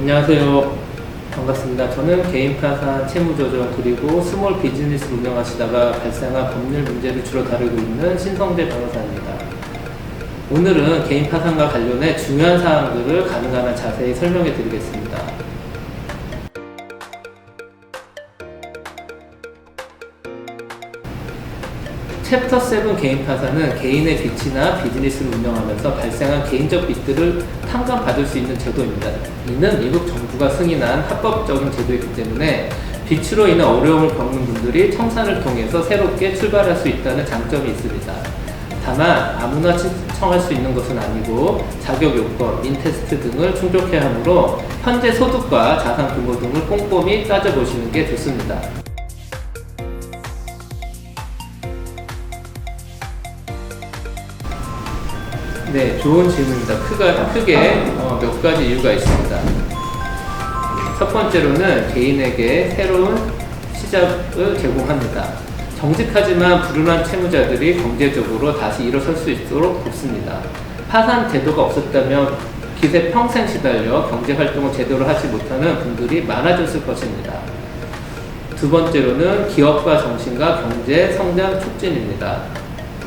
안녕하세요. 반갑습니다. 저는 개인 파산, 채무조정, 그리고 스몰 비즈니스 운영하시다가 발생한 법률 문제를 주로 다루고 있는 신성재 변호사입니다. 오늘은 개인 파산과 관련해 중요한 사항들을 가능한 한 자세히 설명해 드리겠습니다. 챕터 7 개인 파산은 개인의 빚이나 비즈니스를 운영하면서 발생한 개인적 빚들을 탕감받을 수 있는 제도입니다. 이는 미국 정부가 승인한 합법적인 제도이기 때문에 빚으로 인한 어려움을 겪는 분들이 청산을 통해서 새롭게 출발할 수 있다는 장점이 있습니다. 다만 아무나 신청할 수 있는 것은 아니고 자격 요건, 인테스트 등을 충족해야 하므로 현재 소득과 자산 규모 등을 꼼꼼히 따져보시는 게 좋습니다. 네, 좋은 질문입니다. 크게 몇 가지 이유가 있습니다. 첫 번째로는 개인에게 새로운 시작을 제공합니다. 정직하지만 불운한 채무자들이 경제적으로 다시 일어설 수 있도록 돕습니다. 파산 제도가 없었다면 빚에 평생 시달려 경제활동을 제대로 하지 못하는 분들이 많아졌을 것입니다. 두 번째로는 기업가 정신과 경제 성장 촉진입니다.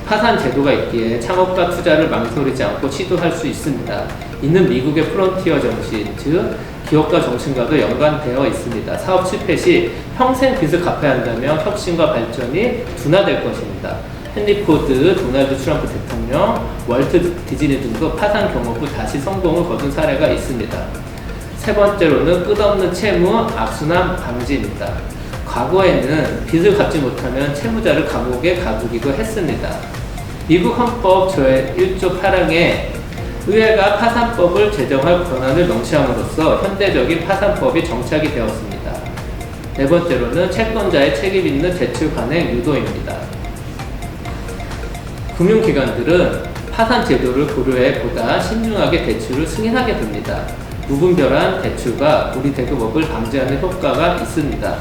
파산 제도가 있기에 창업과 투자를 망설이지 않고 시도할 수 있습니다. 이는 미국의 프론티어 정신, 즉 기업가 정신과도 연관되어 있습니다. 사업 실패 시 평생 빚을 갚아야 한다면 혁신과 발전이 둔화될 것입니다. 헨리 포드, 도널드 트럼프 대통령, 월트 디즈니 등도 파산 경험 후 다시 성공을 거둔 사례가 있습니다. 세 번째로는 끝없는 채무 악순환 방지입니다. 과거에는 빚을 갚지 못하면 채무자를 감옥에 가두기도 했습니다. 미국 헌법 제1조 8항에 의회가 파산법을 제정할 권한을 명시함으로써 현대적인 파산법이 정착이 되었습니다. 네 번째로는 채권자의 책임 있는 대출 관행 유도입니다. 금융기관들은 파산 제도를 고려해 보다 신중하게 대출을 승인하게 됩니다. 무분별한 대출과 우리 대금업을 방지하는 효과가 있습니다.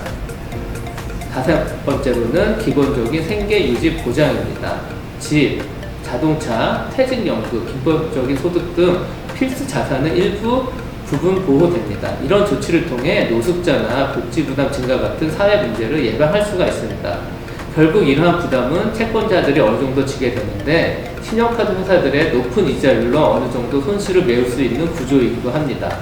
다섯 번째로는 기본적인 생계 유지 보장입니다. 집, 자동차, 퇴직연금, 기본적인 소득 등 필수 자산은 일부 부분 보호됩니다. 이런 조치를 통해 노숙자나 복지 부담 증가 같은 사회 문제를 예방할 수가 있습니다. 결국 이러한 부담은 채권자들이 어느 정도 지게 되는데 신용카드 회사들의 높은 이자율로 어느 정도 손실을 메울 수 있는 구조이기도 합니다.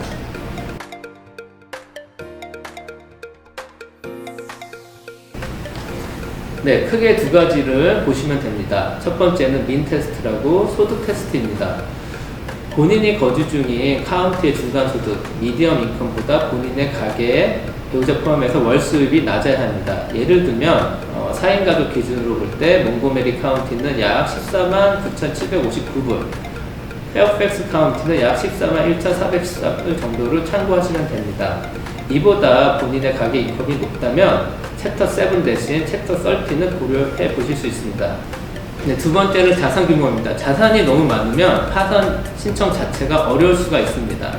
네, 크게 두 가지를 보시면 됩니다. 첫 번째는 민 테스트라고 소득 테스트입니다. 본인이 거주 중인 카운티의 중간 소득, 미디엄 인컴보다 본인의 가계에 배우자 포함해서 월 수입이 낮아야 합니다. 예를 들면 4인 가족 기준으로 볼 때 몽고메리 카운티는 약 14만 9,759불, 페어팩스 카운티는 약 14만 1,414불 정도를 참고하시면 됩니다. 이보다 본인의 가계 인컴이 높다면 챕터 7 대신 챕터 13을 고려해 보실 수 있습니다. 네, 두 번째는 자산 규모입니다. 자산이 너무 많으면 파산 신청 자체가 어려울 수가 있습니다.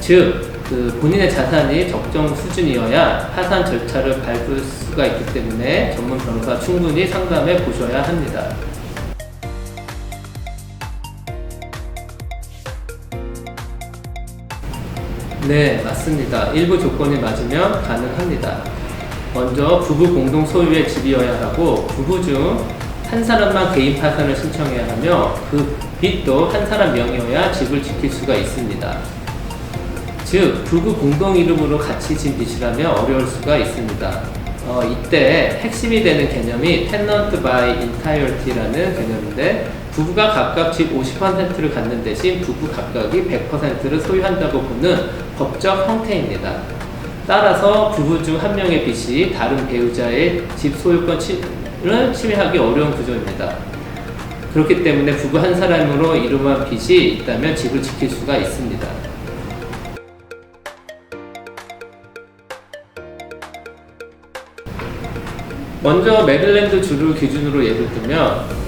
즉, 본인의 자산이 적정 수준이어야 파산 절차를 밟을 수가 있기 때문에 전문 변호사 충분히 상담해 보셔야 합니다. 네, 맞습니다. 일부 조건이 맞으면 가능합니다. 먼저 부부 공동 소유의 집이어야 하고 부부 중 한 사람만 개인 파산을 신청해야 하며 그 빚도 한 사람 명의여야 집을 지킬 수가 있습니다. 즉 부부 공동 이름으로 같이 진 빚이라면 어려울 수가 있습니다. 이때 핵심이 되는 개념이 tenant by entirety라는 개념인데 부부가 각각 집 50%를 갖는 대신 부부 각각이 100%를 소유한다고 보는 법적 형태입니다. 따라서 부부 중 한 명의 빚이 다른 배우자의 집 소유권을 침해하기 어려운 구조입니다. 그렇기 때문에 부부 한 사람으로 이름한 빚이 있다면 집을 지킬 수가 있습니다. 먼저 메릴랜드 주를 기준으로 예를 들면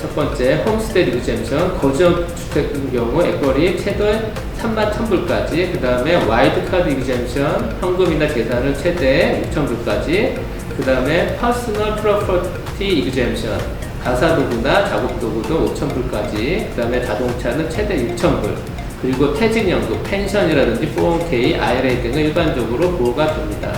첫 번째 홈스테이 이그젬션, 거주형 주택 경우 액벌이 최대 31,000불까지, 그 다음에 와일드카드 이그젬션, 현금이나 재산은 최대 6,000불까지, 그 다음에 퍼스널 프로퍼티 이그젬션, 가사도구나 작업도구도 5,000불까지, 그 다음에 자동차는 최대 6,000불, 그리고 퇴직연금, 펜션이라든지 401k, IRA 등은 일반적으로 보호가 됩니다.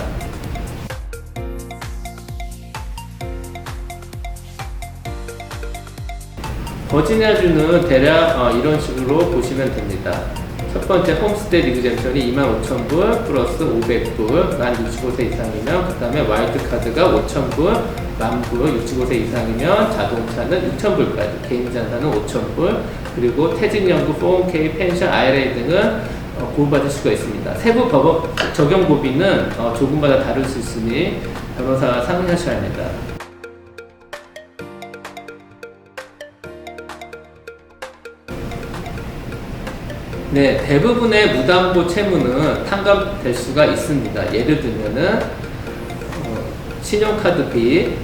버지니아주는 대략 이런 식으로 보시면 됩니다. 첫 번째 홈스테이 리그잼션이 25,000불 플러스 500불, 만 65세 이상이면, 그 다음에 와일드카드가 5,000불, 10,000불, 65세 이상이면, 자동차는 6,000불까지, 개인자산은 5,000불, 그리고 퇴직연금, 401k, 펜션, IRA 등은 보호받을 수가 있습니다. 세부 법원 적용 법인은 조금마다 다를 수 있으니 변호사와 상의하셔야 합니다. 네, 대부분의 무담보 채무는 탕감될 수가 있습니다. 예를 들면은 신용카드 빚,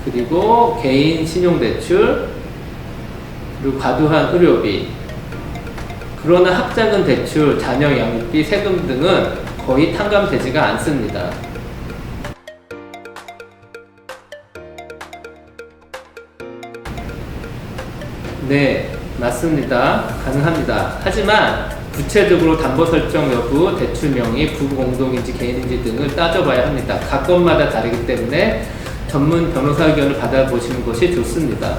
그리고 개인 신용대출, 그리고 과도한 의료비. 그러나 학자금 대출, 자녀 양육비, 세금 등은 거의 탕감되지가 않습니다. 네, 맞습니다. 가능합니다. 하지만 구체적으로 담보 설정 여부, 대출 명의, 부부 공동인지 개인인지 등을 따져봐야 합니다. 각 건마다 다르기 때문에 전문 변호사 의견을 받아보시는 것이 좋습니다.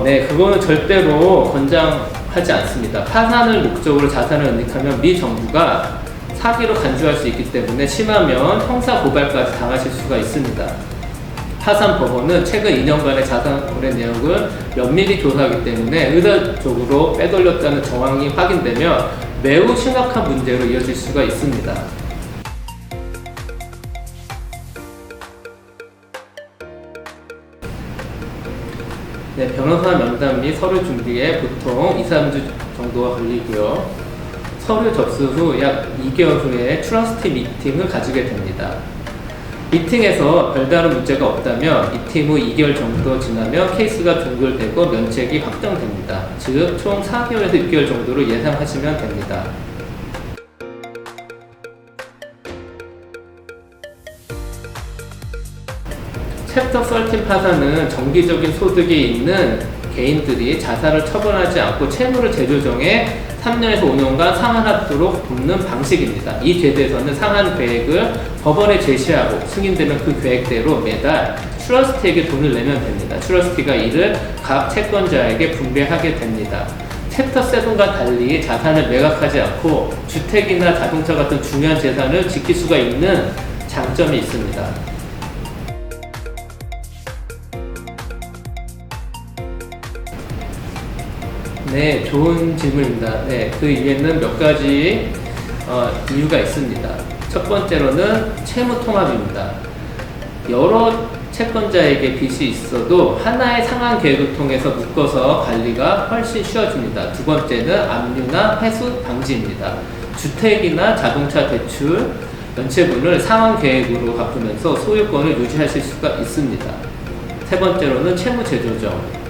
네, 그거는 절대로 권장하지 않습니다. 파산을 목적으로 자산을 은닉하면 미 정부가 사기로 간주할 수 있기 때문에 심하면 형사 고발까지 당하실 수가 있습니다. 파산법원은 최근 2년간의 자산 거래 내역을 면밀히 조사하기 때문에 의도적으로 빼돌렸다는 정황이 확인되면 매우 심각한 문제로 이어질 수가 있습니다. 네, 변호사 면담 및 서류 준비에 보통 2-3주 정도가 걸리고요. 서류 접수 후 약 2개월 후에 트러스티 미팅을 가지게 됩니다. 미팅에서 별다른 문제가 없다면 미팅 후 2개월 정도 지나면 케이스가 종결되고 면책이 확정됩니다. 즉, 총 4개월에서 6개월 정도로 예상하시면 됩니다. 챕터 13 파산은 정기적인 소득이 있는 개인들이 자산을 처분하지 않고 채무를 재조정해 3년에서 5년간 상환하도록 돕는 방식입니다. 이 제도에서는 상환 계획을 법원에 제시하고 승인되면 그 계획대로 매달 트러스티에게 돈을 내면 됩니다. 트러스티가 이를 각 채권자에게 분배하게 됩니다. 챕터 7과 달리 자산을 매각하지 않고 주택이나 자동차 같은 중요한 재산을 지킬 수가 있는 장점이 있습니다. 네, 좋은 질문입니다. 네, 그 이유에는 몇 가지 이유가 있습니다. 첫 번째로는 채무 통합입니다. 여러 채권자에게 빚이 있어도 하나의 상환 계획을 통해서 묶어서 관리가 훨씬 쉬워집니다. 두 번째는 압류나 회수 방지입니다. 주택이나 자동차 대출 연체분을 상환 계획으로 갚으면서 소유권을 유지하실 수가 있습니다. 세 번째로는 채무 재조정.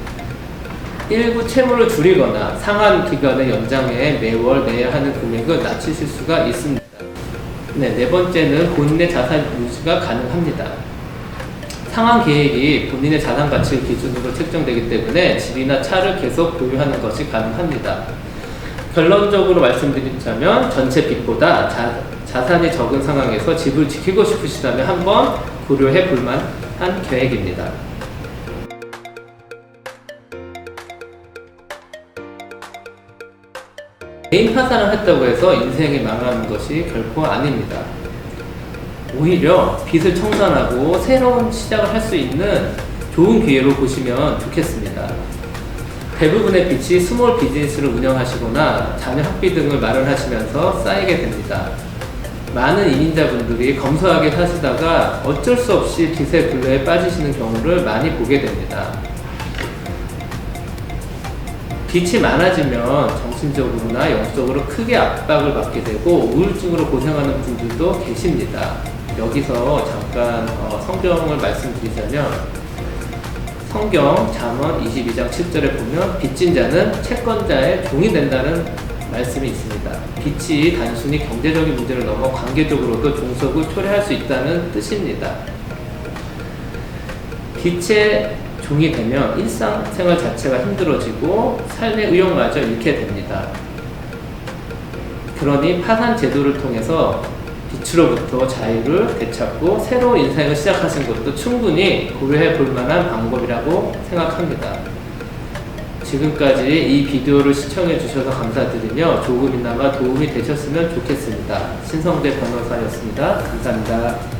일부 채무를 줄이거나 상환 기간을 연장해 매월 내야 하는 금액을 낮추실 수가 있습니다. 네, 네 번째는 본인의 자산 유지가 가능합니다. 상환 계획이 본인의 자산 가치를 기준으로 책정되기 때문에 집이나 차를 계속 보유하는 것이 가능합니다. 결론적으로 말씀드리자면 전체 빚보다 자산이 적은 상황에서 집을 지키고 싶으시다면 한번 고려해 볼 만한 계획입니다. 개인 파산을 했다고 해서 인생이 망하는 것이 결코 아닙니다. 오히려 빚을 청산하고 새로운 시작을 할 수 있는 좋은 기회로 보시면 좋겠습니다. 대부분의 빚이 스몰 비즈니스를 운영하시거나 자녀 학비 등을 마련하시면서 쌓이게 됩니다. 많은 이민자분들이 검소하게 사시다가 어쩔 수 없이 빚의 굴레에 빠지시는 경우를 많이 보게 됩니다. 빚이 많아지면 정신적으로나 영적으로 크게 압박을 받게 되고 우울증으로 고생하는 분들도 계십니다. 여기서 잠깐 성경을 말씀드리자면 성경 잠언 22장 7절에 보면 빚진 자는 채권자의 종이 된다는 말씀이 있습니다. 빚이 단순히 경제적인 문제를 넘어 관계적으로도 종속을 초래할 수 있다는 뜻입니다. 빛의 종이 되면 일상생활 자체가 힘들어지고 삶의 의욕마저 잃게 됩니다. 그러니 파산 제도를 통해서 빛으로부터 자유를 되찾고 새로운 인생을 시작하신 것도 충분히 고려해 볼 만한 방법이라고 생각합니다. 지금까지 이 비디오를 시청해 주셔서 감사드리며 조금이나마 도움이 되셨으면 좋겠습니다. 신성대 변호사였습니다. 감사합니다.